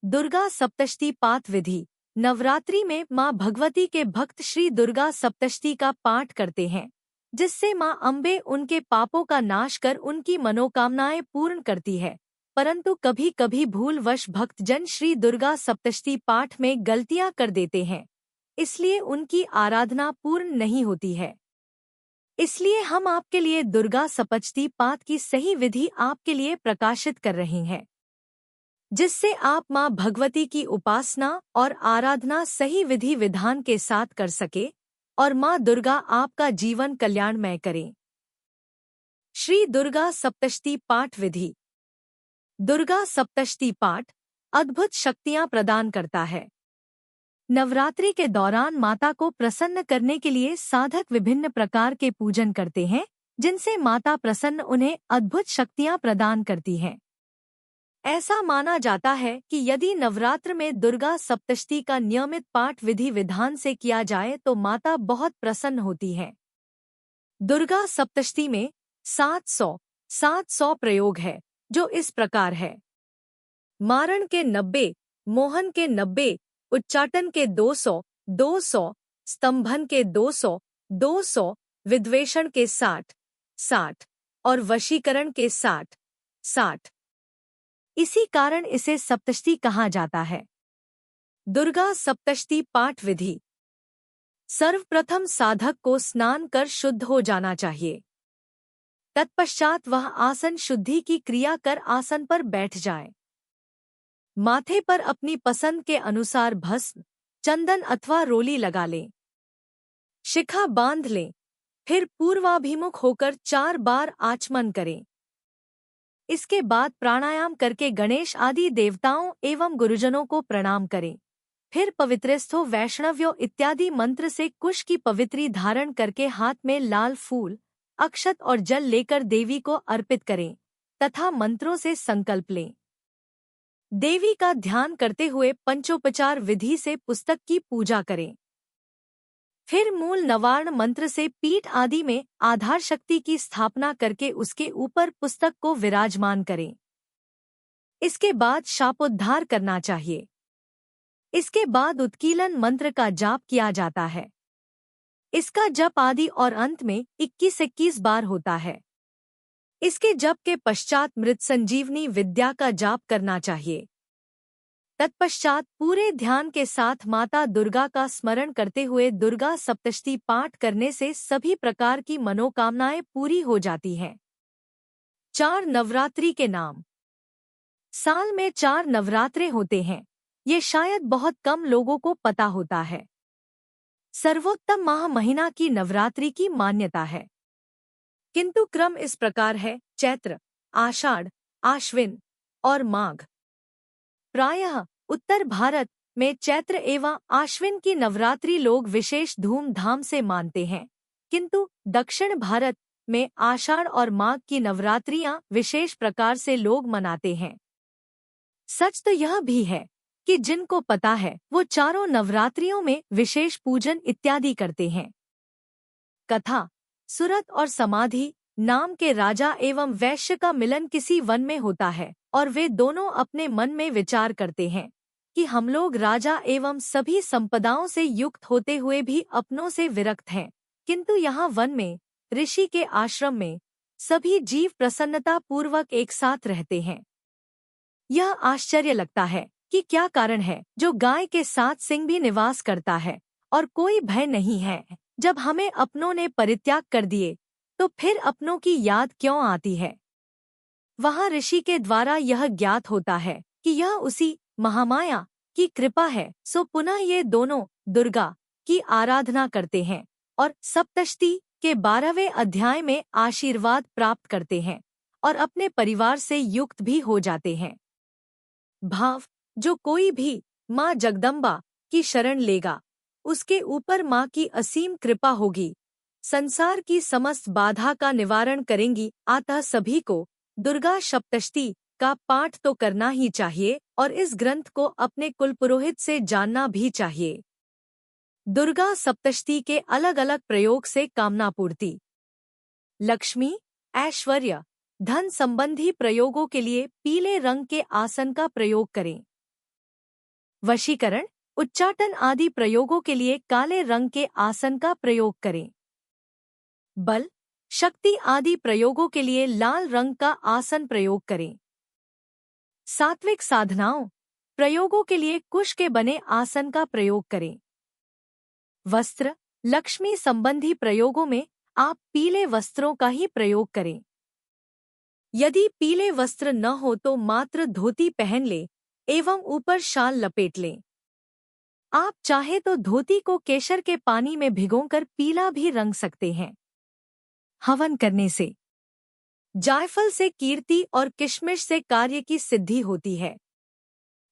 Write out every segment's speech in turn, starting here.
दुर्गा सप्तशती पाठ विधि। नवरात्रि में माँ भगवती के भक्त श्री दुर्गा सप्तशती का पाठ करते हैं, जिससे माँ अम्बे उनके पापों का नाश कर उनकी मनोकामनाएं पूर्ण करती है। परंतु कभी कभी भूलवश भक्तजन श्री दुर्गा सप्तशती पाठ में गलतियां कर देते हैं, इसलिए उनकी आराधना पूर्ण नहीं होती है। इसलिए हम आपके लिए दुर्गा सप्तशती पाठ की सही विधि आपके लिए प्रकाशित कर रहे हैं, जिससे आप माँ भगवती की उपासना और आराधना सही विधि विधान के साथ कर सके और माँ दुर्गा आपका जीवन कल्याणमय करें। श्री दुर्गा सप्तशती पाठ विधि। दुर्गा सप्तशती पाठ अद्भुत शक्तियाँ प्रदान करता है। नवरात्रि के दौरान माता को प्रसन्न करने के लिए साधक विभिन्न प्रकार के पूजन करते हैं, जिनसे माता प्रसन्न उन्हें अद्भुत शक्तियाँ प्रदान करती हैं। ऐसा माना जाता है कि यदि नवरात्र में दुर्गा सप्तशती का नियमित पाठ विधि विधान से किया जाए तो माता बहुत प्रसन्न होती हैं। दुर्गा सप्तशती में 700 प्रयोग है, जो इस प्रकार है। मारण के 90, मोहन के 90, उच्चाटन के 200, स्तंभन के 200, विद्वेषण के 60 और वशीकरण के 60। इसी कारण इसे सप्तशती कहा जाता है। दुर्गा सप्तशती पाठ विधि। सर्वप्रथम साधक को स्नान कर शुद्ध हो जाना चाहिए। तत्पश्चात वह आसन शुद्धि की क्रिया कर आसन पर बैठ जाए। माथे पर अपनी पसंद के अनुसार भस्म, चंदन अथवा रोली लगा लें। शिखा बांध लें। फिर पूर्वाभिमुख होकर 4 बार आचमन करें। इसके बाद प्राणायाम करके गणेश आदि देवताओं एवं गुरुजनों को प्रणाम करें। फिर पवित्रेस्थो वैष्णव्यो इत्यादि मंत्र से कुश की पवित्री धारण करके हाथ में लाल फूल, अक्षत और जल लेकर देवी को अर्पित करें तथा मंत्रों से संकल्प लें। देवी का ध्यान करते हुए पंचोपचार विधि से पुस्तक की पूजा करें। फिर मूल नवार्ण मंत्र से पीठ आदि में आधार शक्ति की स्थापना करके उसके ऊपर पुस्तक को विराजमान करें। इसके बाद शापोद्धार करना चाहिए। इसके बाद उत्कीलन मंत्र का जाप किया जाता है। इसका जप आदि और अंत में 21 बार होता है। इसके जप के पश्चात मृत संजीवनी विद्या का जाप करना चाहिए। तत्पश्चात पूरे ध्यान के साथ माता दुर्गा का स्मरण करते हुए दुर्गा सप्तशती पाठ करने से सभी प्रकार की मनोकामनाएं पूरी हो जाती हैं। 4 नवरात्रि के नाम। साल में 4 नवरात्रे होते हैं, ये शायद बहुत कम लोगों को पता होता है। सर्वोत्तम माह महीना की नवरात्रि की मान्यता है, किंतु क्रम इस प्रकार है: चैत्र, आषाढ़, आश्विन और माघ। प्रायः उत्तर भारत में चैत्र एवं आश्विन की नवरात्रि लोग विशेष धूमधाम से मानते हैं, किंतु दक्षिण भारत में आषाढ़ और माघ की नवरात्रियां विशेष प्रकार से लोग मनाते हैं। सच तो यह भी है कि जिनको पता है वो चारों नवरात्रियों में विशेष पूजन इत्यादि करते हैं। कथा। सुरत और समाधि नाम के राजा एवं वैश्य का मिलन किसी वन में होता है और वे दोनों अपने मन में विचार करते हैं कि हम लोग राजा एवं सभी संपदाओं से युक्त होते हुए भी अपनों से विरक्त हैं, किंतु यहाँ वन में ऋषि के आश्रम में सभी जीव प्रसन्नता पूर्वक एक साथ रहते हैं। यह आश्चर्य लगता है कि क्या कारण है जो गाय के साथ सिंह भी निवास करता है और कोई भय नहीं है। जब हमें अपनों ने परित्याग कर दिए तो फिर अपनों की याद क्यों आती है। वहाँ ऋषि के द्वारा यह ज्ञात होता है कि यह उसी महामाया की कृपा है, सो पुनः ये दोनों दुर्गा की आराधना करते हैं और सप्तशती के 12वें अध्याय में आशीर्वाद प्राप्त करते हैं और अपने परिवार से युक्त भी हो जाते हैं। भाव। जो कोई भी माँ जगदम्बा की शरण लेगा उसके ऊपर माँ की असीम कृपा होगी, संसार की समस्त बाधा का निवारण करेंगी। अतः सभी को दुर्गा सप्तशती का पाठ तो करना ही चाहिए और इस ग्रंथ को अपने कुलपुरोहित से जानना भी चाहिए। दुर्गा सप्तशती के अलग अलग प्रयोग से कामना पूर्ति। लक्ष्मी, ऐश्वर्य, धन संबंधी प्रयोगों के लिए पीले रंग के आसन का प्रयोग करें। वशीकरण, उच्चाटन आदि प्रयोगों के लिए काले रंग के आसन का प्रयोग करें। बल, शक्ति आदि प्रयोगों के लिए लाल रंग का आसन प्रयोग करें। सात्विक साधनाओं, प्रयोगों के लिए कुश के बने आसन का प्रयोग करें। वस्त्र, लक्ष्मी संबंधी प्रयोगों में आप पीले वस्त्रों का ही प्रयोग करें। यदि पीले वस्त्र न हो तो मात्र धोती पहन ले एवं ऊपर शाल लपेट लें। आप चाहे तो धोती को केशर के पानी में भिगोकर पीला भी रंग सकते हैं। हवन करने से जायफल से कीर्ति और किशमिश से कार्य की सिद्धि होती है।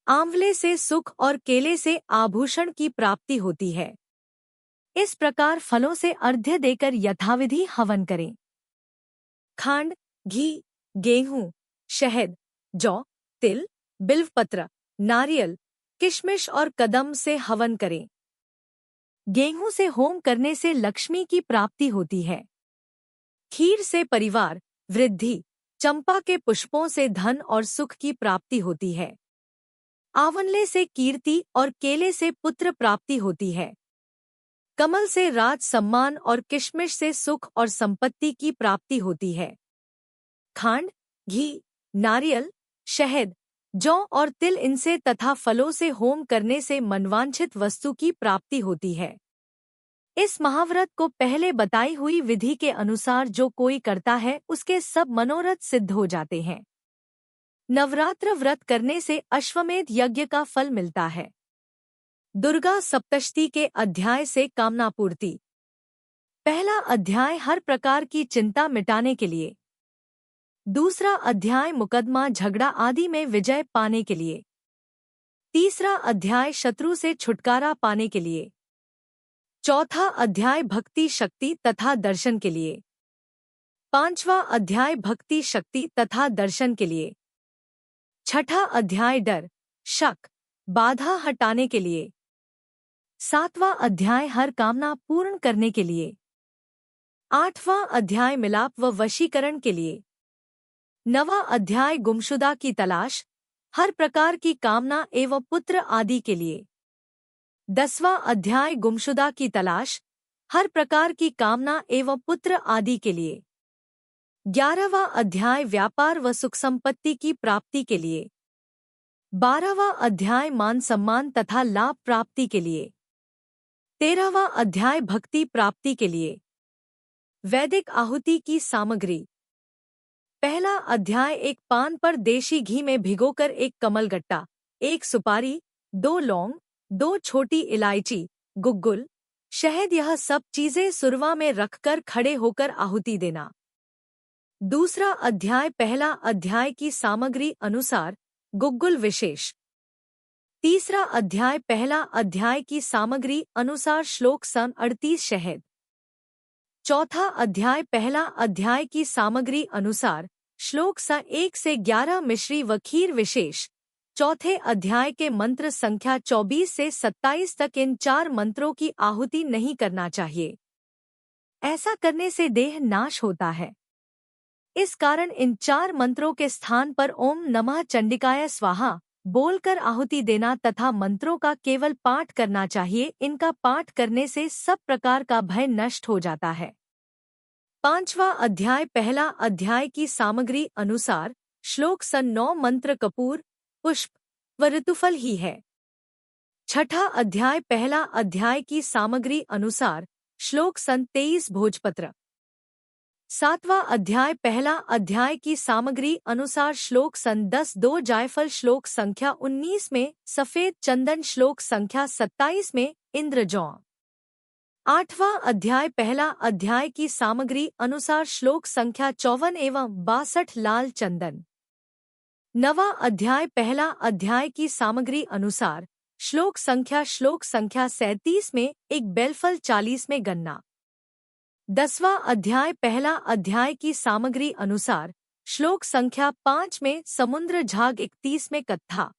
आंवले से सुख और केले से आभूषण की प्राप्ति होती है। इस प्रकार फलों से अर्घ्य देकर यथाविधि हवन करें। खांड, घी, गेहूं, शहद, जौ, तिल, बिल्वपत्र, नारियल, किशमिश और कदम से हवन करें। गेहूं से होम करने से लक्ष्मी की प्राप्ति होती है। खीर से परिवार, वृद्धि, चंपा के पुष्पों से धन और सुख की प्राप्ति होती है। आंवले से कीर्ति और केले से पुत्र प्राप्ति होती है। कमल से राज सम्मान और किशमिश से सुख और संपत्ति की प्राप्ति होती है। खांड, घी, नारियल, शहद, जौ और तिल इनसे तथा फलों से होम करने से मनवांछित वस्तु की प्राप्ति होती है। इस महाव्रत को पहले बताई हुई विधि के अनुसार जो कोई करता है उसके सब मनोरथ सिद्ध हो जाते हैं। नवरात्र व्रत करने से अश्वमेध यज्ञ का फल मिलता है। दुर्गा सप्तशती के अध्याय से कामना पूर्ति। पहला अध्याय हर प्रकार की चिंता मिटाने के लिए। दूसरा अध्याय मुकदमा झगड़ा आदि में विजय पाने के लिए। तीसरा अध्याय शत्रु से छुटकारा पाने के लिए। चौथा अध्याय भक्ति शक्ति तथा दर्शन के लिए। पांचवा अध्याय भक्ति शक्ति तथा दर्शन के लिए। छठा अध्याय डर, शक, बाधा हटाने के लिए। सातवां अध्याय हर कामना पूर्ण करने के लिए। आठवां अध्याय मिलाप व वशीकरण के लिए। नवां अध्याय गुमशुदा की तलाश, हर प्रकार की कामना एवं पुत्र आदि के लिए। 10वां अध्याय गुमशुदा की तलाश, हर प्रकार की कामना एवं पुत्र आदि के लिए। 11वां अध्याय व्यापार व सुख संपत्ति की प्राप्ति के लिए। 12वां अध्याय मान सम्मान तथा लाभ प्राप्ति के लिए। 13वां अध्याय भक्ति प्राप्ति के लिए। वैदिक आहुति की सामग्री। पहला अध्याय एक पान पर देशी घी में भिगोकर एक कमलगट्टा, एक सुपारी, 2 लौंग, 2 छोटी इलायची, गुग्गुल, शहद यह सब चीजें सुरवा में रखकर खड़े होकर आहुति देना। दूसरा अध्याय पहला अध्याय की सामग्री अनुसार गुग्गुल विशेष। तीसरा अध्याय पहला अध्याय की सामग्री अनुसार श्लोक सन 38 शहद। चौथा अध्याय पहला अध्याय की सामग्री अनुसार श्लोक सन 1 से 11 मिश्री व खीर विशेष। चौथे अध्याय के मंत्र संख्या 24 से 27 तक इन 4 मंत्रों की आहुति नहीं करना चाहिए। ऐसा करने से देह नाश होता है। इस कारण इन 4 मंत्रों के स्थान पर ओम नमः चंडिकाय स्वाहा बोलकर आहुति देना तथा मंत्रों का केवल पाठ करना चाहिए। इनका पाठ करने से सब प्रकार का भय नष्ट हो जाता है। 5वां अध्याय पहला अध्याय की सामग्री अनुसार श्लोक सन 9 मंत्र कपूर, पुष्प व ऋतुफल ही है। 6ठा अध्याय पहला अध्याय की सामग्री अनुसार श्लोक सन 23 भोजपत्र। 7वां अध्याय पहला अध्याय की सामग्री अनुसार श्लोक सन 10 2 जायफल, श्लोक संख्या 19 में सफेद चंदन, श्लोक संख्या 27 में इंद्रजौ। 8वां अध्याय पहला अध्याय की सामग्री अनुसार श्लोक संख्या 54 एवं 62 लाल चंदन। 9वां अध्याय पहला अध्याय की सामग्री अनुसार श्लोक संख्या 37 में एक बेलफल, 40 में गन्ना। 10वां अध्याय पहला अध्याय की सामग्री अनुसार श्लोक संख्या 5 में समुद्र झाग, 31 में कत्था।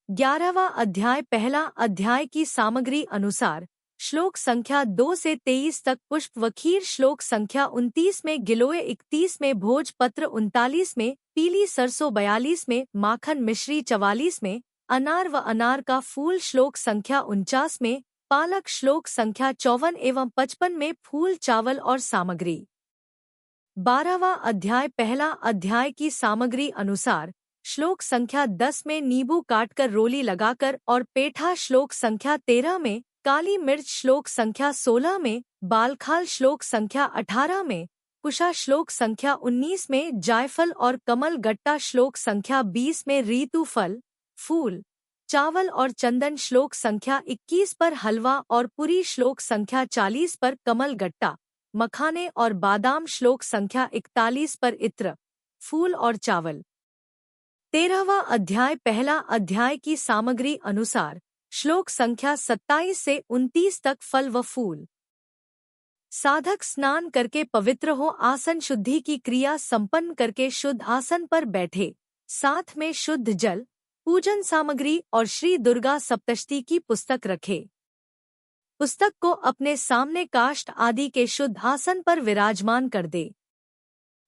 11वां अध्याय पहला अध्याय की सामग्री अनुसार श्लोक संख्या 2 से 23 तक पुष्प व खीर, श्लोक संख्या 29 में गिलोय, 31 में भोजपत्र, 39 में पीली सरसों, 42 में माखन मिश्री, 44 में अनार व अनार का फूल श्लोक संख्या 49 में, पालक श्लोक संख्या 54 एवं 55 में फूल चावल और सामग्री। 12वां अध्याय पहला अध्याय की सामग्री अनुसार श्लोक संख्या 10 में नींबू काटकर रोली लगाकर और पेठा श्लोक संख्या 13 में, काली मिर्च श्लोक संख्या 16 में, बालखाल श्लोक संख्या 18 में, कुशा श्लोक संख्या 19 में, जायफल और कमल गट्टा श्लोक संख्या 20 में, ऋतु फल, फूल, चावल और चंदन श्लोक संख्या 21 पर, हलवा और पुरी श्लोक संख्या 40 पर, कमल गट्टा, मखाने और बादाम श्लोक संख्या 41 पर, इत्र, फूल और चावल। 13वां अध्याय पहला अध्याय की सामग्री अनुसार श्लोक संख्या 27 से 29 तक फल व फूल। साधक स्नान करके पवित्र हो आसन शुद्धि की क्रिया संपन्न करके शुद्ध आसन पर बैठे, साथ में शुद्ध जल, पूजन सामग्री और श्री दुर्गा सप्तशती की पुस्तक रखे। पुस्तक को अपने सामने काष्ठ आदि के शुद्ध आसन पर विराजमान कर दे।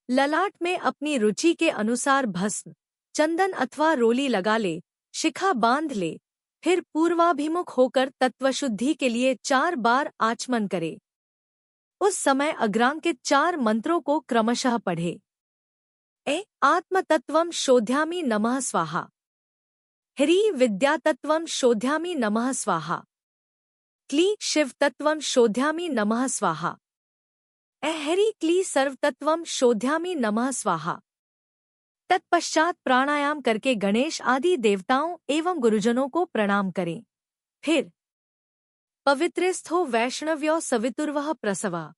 ललाट में अपनी रुचि के अनुसार भस्म, चंदन अथवा रोली लगा ले, शिखा बांध ले, फिर पूर्वाभिमुख होकर तत्वशुद्धि के लिए 4 बार आचमन करे। उस समय अग्रांकित 4 मंत्रों को क्रमशः पढ़े। आत्मतत्वं शोध्यामि नमः स्वाहा, ह्रीं विद्यातत्वं शोध्यामि नमः स्वाहा, क्ली शिवतत्वं शोध्यामि नमः स्वाहा, हरि क्ली सर्वतत्वं शोध्यामि नमः स्वाहा। तत्पश्चात प्राणायाम करके गणेश आदि देवताओं एवं गुरुजनों को प्रणाम करें। फिर पवित्रेस्थो वैष्णव्यो सवितुर्वः प्रसवः,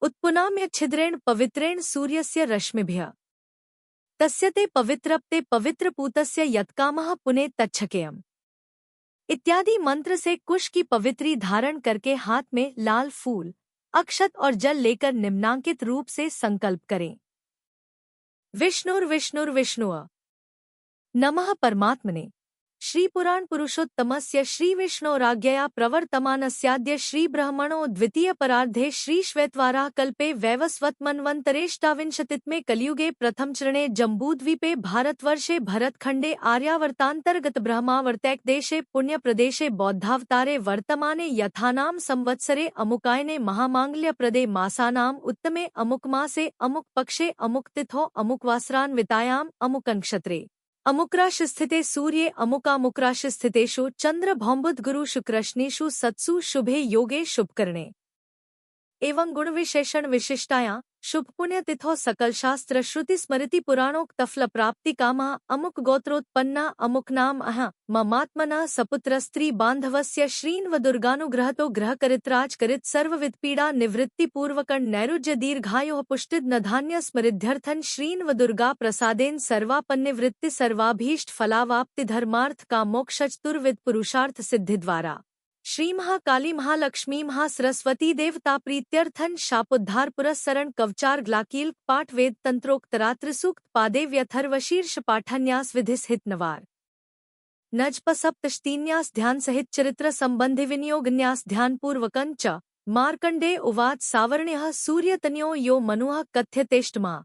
उत्पुनाम्य छिद्रेण पवित्रेण सूर्यस्य रश्मिभ्यः, तस्यते पवित्रप्ते पवित्रपूतस्य यत्कामः पुने तच्छकेयम् इत्यादि मंत्र से कुश की पवित्री धारण करके हाथ में लाल फूल, अक्षत और जल लेकर निम्नांकित रूप से संकल्प करें। विष्णुर्विष्णुर्विष्णुः नमः परमात्मने। श्री पुराण पुरुषोत्तमस्य श्री विष्णोराज्ञया प्रवर्तमानस्याद्य श्री ब्रह्मणो द्वितीय परार्धे श्री श्वेतवाराह कल्पे वैवस्वत कलियुगे प्रथम चरणे जम्बूद्वीपे भारतवर्षे भरतखंडे आर्यावर्तांतर्गत ब्रह्मावर्तैक देशे पुण्यप्रदेशे बौद्धावतारे वर्तमाने यथानाम संवत्सरे अमुकायने महामांगल्यप्रदे मासानाम उत्तमे अमुक मासे अमुक पक्षे अमुक तिथो अमुकवासरान्वितायाम अमुकनक्षत्रे अमुक्राश स्थिते सूर्ये अमुकामुक्राश स्थितेषु चंद्र भौम्बुध गुरु शुक्रश्नेषु सत्सु शुभे योगे शुभकरणे एवं गुण विशेषण विशिष्टायां शुभ पुण्य तिथो सकल शास्त्र श्रुति स्मृति पुराणोक्त फल प्राप्ति कामा अमुक गोत्रोत्पन्ना अमुक नाम ममात्मना सपुत्र स्त्री बांधवस्य श्रीन्व दुर्गानुग्रहतो ग्रह करित्राज करित सर्वविद पीड़ा निवृत्ति पूर्वकं नैरुज्य दीर्घायुः पुष्टिद न धान्य स्मृद्ध्यर्थन श्रीन्व दुर्गा प्रसादेन सर्वापन्निवृत्ति सर्वाभीष्ट फलावाप्ति धर्मार्थ का मोक्षचतुर्विद पुरुषार्थ सिद्धि द्वारा श्री महाकाली महालक्ष्मी महासरस्वती देवता प्रीत्यर्थन शापोद्धार पुरस्सरण कवचार ग्लाकील पाठ वेद तंत्रोक्तरात्रिसूक्त पादे व्यथर्वशीर्ष पाठन्यास विधिस हितनवार नजप सप्तशतीन्यास ध्यान सहित चरित्र संबंधी विनियोगन्यास ध्यान पूर्वकं च मार्कंडे उवाच सावर्ण्यः सूर्यतन्यो यो मनुः कथ्यतेष्टमा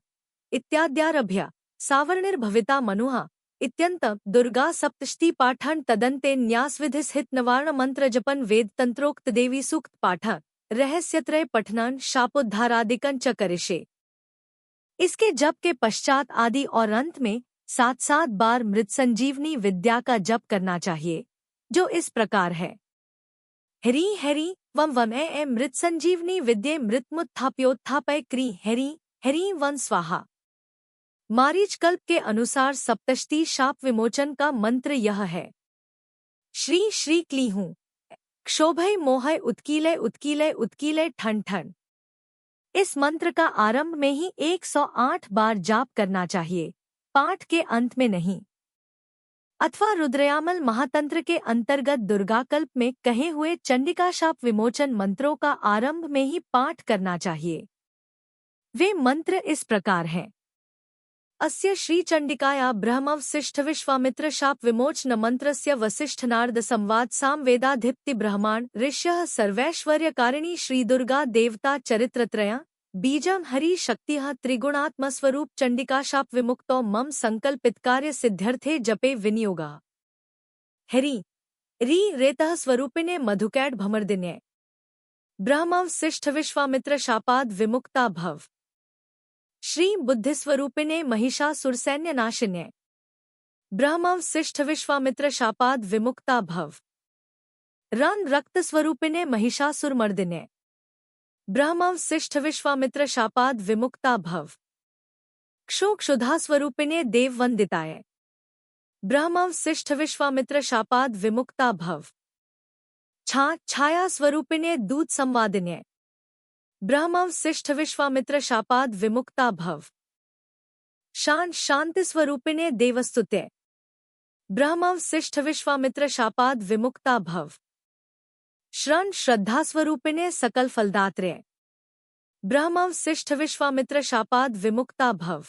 इत्याद्यारभ्य सावर्णिर्भविता मनुः इत्यंत दुर्गा सप्तशती पाठन तदंते न्यासविधिस हित नवार्ण मंत्र जपन वेद तंत्रोक्त देवी सूक्त पाठ रहस्यत्रय पठनन शापोद्धारादिकं च करिष्ये। इसके जप के पश्चात आदि और अंत में 7-7 बार मृत संजीवनी विद्या का जप करना चाहिए, जो इस प्रकार है। ह्रीं ह्रीं वम वम ए मृत संजीवनी विद्ये मृत्मुत्थाप्योत्थापय क्री ह्रीं ह्रीं वन स्वाहा। मारीच कल्प के अनुसार सप्तशती शाप विमोचन का मंत्र यह है। श्री श्री क्लीहूं क्षोभय मोहय उत्कीलय उत्कीलय उत्कीलय ठन ठन। इस मंत्र का आरंभ में ही 108 बार जाप करना चाहिए, पाठ के अंत में नहीं। अथवा रुद्रयामल महातंत्र के अंतर्गत दुर्गाकल्प में कहे हुए चंडिका शाप विमोचन मंत्रों का आरंभ में ही पाठ करना चाहिए। वे मंत्र इस प्रकार हैं। अस्य श्रीचंडिकाया ब्रह्मवसिष्ठ विश्वामित्र शाप विमोचन मंत्रस्य वसिष्ठनारद संवाद सामवेदाधिपति ब्रह्मांड ऋष्यः सर्वैश्वर्यकारिणी श्रीदुर्गा देवता चरित्रत्रयः बीजं हरि शक्तिः त्रिगुणात्मस्वरूप चंडिका शाप विमुक्तो मम संकल्पित कार्य सिद्ध्यर्थे जपे विनियोगः। हरि री रेतः स्वरूपिणे मधुकैट भमर्दिन्ये ब्रह्मव शिष्ठ विश्वामित्र शापाद विमुक्ता भव श्री बुद्धिस्वरूपिणे महिषासुरसैन्य नाशिन्ये ब्रह्मव शिष्ठ विश्वामित्र शापाद विमुक्ता भव रन रक्त स्वरूपिणे महिषासुरमर्दिन्ये ब्रह्मव शिष्ठ विश्वामित्र शापाद विमुक्ता भव क्षो क्षुधा स्वरूपिणे देववंदिताय ब्रह्मव शिष्ठ विश्वामित्र शापाद विमुक्ता भव छाया स्वरूपिणे दूत संवादिन्ये ब्रह्मव शिष्ठ विश्वामित्र शापाद विमुक्ता भव शांति स्वरूपिणे देवस्तुते ब्रह्मव शिष्ठ विश्वामित्र शापाद विमुक्ता भव श्रद्धा स्वरूपिणे सकल फलदात्रे ब्रह्मव शिष्ठ विश्वामित्र शापाद विमुक्ता भव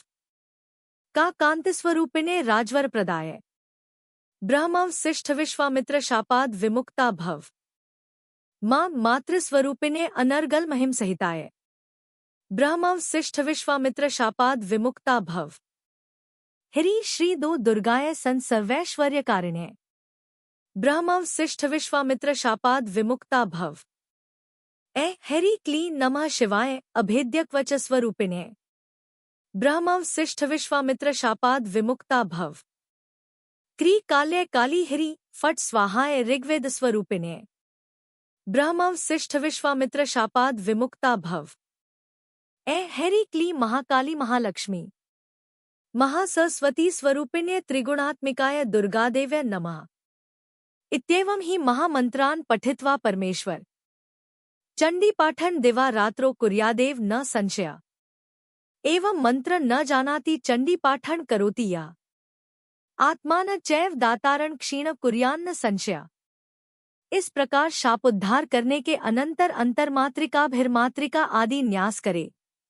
कांति स्वरूपिणे राजवर प्रदाय ब्रह्मव शिष्ठ विश्वामित्र शापाद विमुक्ता भव मातृस्वरूपिणे अनर्गल महिम सहिताय ब्रह्मव शिष्ठ विश्वामित्र शापाद विमुक्ता भव हरि श्री दो दुर्गाय सन सर्वैश्वर्यकारिणे ब्रह्मव शिष्ठ विश्वामित्र शापाद विमुक्ता भव हरि क्ली नमः शिवाय अभेद्यक्वच स्वरूपिणे ब्रह्मव शिष्ठ विश्वामित्र शापाद विमुक्ता भव क्री काल्य काली हरि फट स्वाहाय ऋग्वेद स्वरूपिणे ब्रह्मव शिष्ठ विश्वामित्र शापाद विमुक्ता भव हरि क्ली महाकाली महालक्ष्मी महासरस्वती स्वरूपिण्य त्रिगुणात्मिकाय दुर्गादेव्य नमः इत्येवं ही महामंत्रान् पठित्वा परमेश्वर चंडी पाठन दिवा रात्रो कुर्यादेव न संशया एवं मंत्र न जानाति चंडी पाठन करोति या आत्मान चैव दातारण क्षीण कुर्यान्न संशया। इस प्रकार शापोद्धार करने के अनंतर अंतर्मात्रिका भिर्मात्रिका आदि न्यास करे,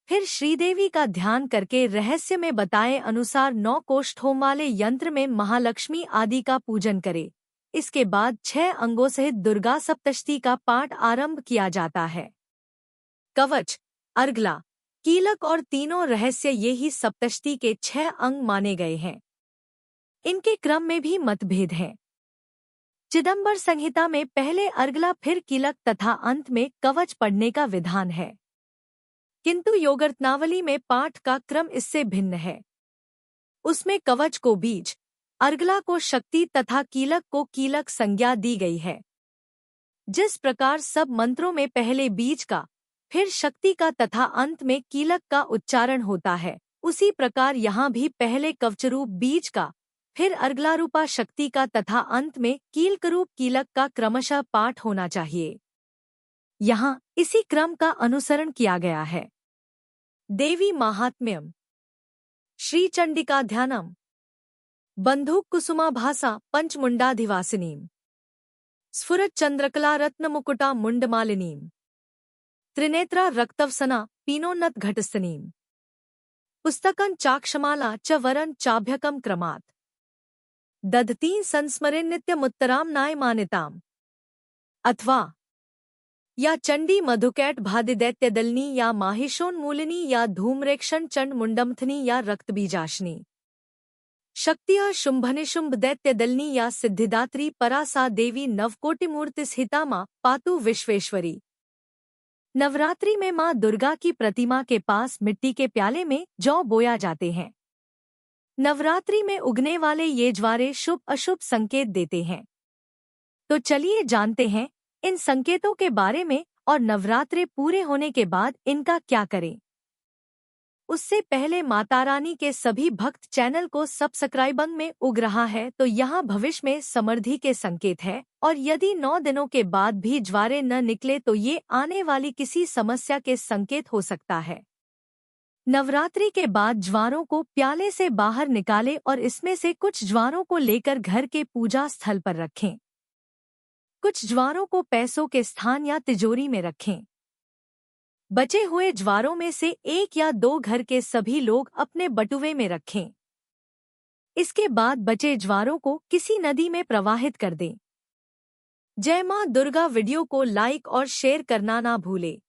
फिर श्रीदेवी का ध्यान करके रहस्य में बताए अनुसार 9 कोष्ठों वाले यंत्र में महालक्ष्मी आदि का पूजन करे। इसके बाद 6 अंगों सहित दुर्गा सप्तशती का पाठ आरंभ किया जाता है। कवच, अर्गला, कीलक और तीनों रहस्य ये ही सप्तशती के 6 अंग माने गए हैं। इनके क्रम में भी मतभेद है। चिदंबर संहिता में पहले अर्गला फिर कीलक तथा अंत में कवच पढ़ने का विधान है, किंतु योगरत्नावली में पाठ का क्रम इससे भिन्न है। उसमें कवच को बीज, अर्गला को शक्ति तथा कीलक को कीलक संज्ञा दी गई है। जिस प्रकार सब मंत्रों में पहले बीज का, फिर शक्ति का तथा अंत में कीलक का उच्चारण होता है, उसी प्रकार यहाँ भी पहले कवचरूप बीज का, फिर अर्गलारूपा शक्ति का तथा अंत में कीलकरूप कीलक का क्रमशः पाठ होना चाहिए। यहाँ इसी क्रम का अनुसरण किया गया है। देवी माहात्म्यम। श्री चंडिका ध्यानम। बंधुक कुसुमाभासा पंचमुंडाधिवासिनीम स्फुरत चंद्रकला रत्नमुकुटा मुंडमालिनीम त्रिनेत्रा रक्तवसना पीनोन्नत घटस्थनीम पुस्तकं चाक्षमाला च वरन चाभ्यकम क्रमात् दधतीं संस्मरेन् नित्यमुत्तरां नायमानिताम्। अथवा या चंडी मधुकैट भादिदैत्यदलिनी या माहिषोन्मूलिनी या धूम्रेक्षण चंड मुंडमथनी या रक्तबीजाशनी शक्तिया शुंभनिशुंभ दैत्यदलिनी या सिद्धिदात्री परासा देवी नवकोटिमूर्तिस्हिता मां पातु विश्वेश्वरी। नवरात्रि में मां दुर्गा की प्रतिमा के पास मिट्टी के प्याले में जौ बोया जाते हैं। नवरात्रि में उगने वाले ये ज्वारे शुभ अशुभ संकेत देते हैं। तो चलिए जानते हैं इन संकेतों के बारे में और नवरात्रे पूरे होने के बाद इनका क्या करें। उससे पहले मातारानी के सभी भक्त चैनल को सब्सक्राइबिंग में उग रहा है तो यहाँ भविष्य में समृद्धि के संकेत है, और यदि 9 दिनों के बाद भी ज्वारे न निकले तो ये आने वाली किसी समस्या के संकेत हो सकता है। नवरात्रि के बाद ज्वारों को प्याले से बाहर निकालें और इसमें से कुछ ज्वारों को लेकर घर के पूजा स्थल पर रखें। कुछ ज्वारों को पैसों के स्थान या तिजोरी में रखें। बचे हुए ज्वारों में से 1 या 2 घर के सभी लोग अपने बटुए में रखें। इसके बाद बचे ज्वारों को किसी नदी में प्रवाहित कर दें। जय मां दुर्गा। वीडियो को लाइक और शेयर करना ना भूलें।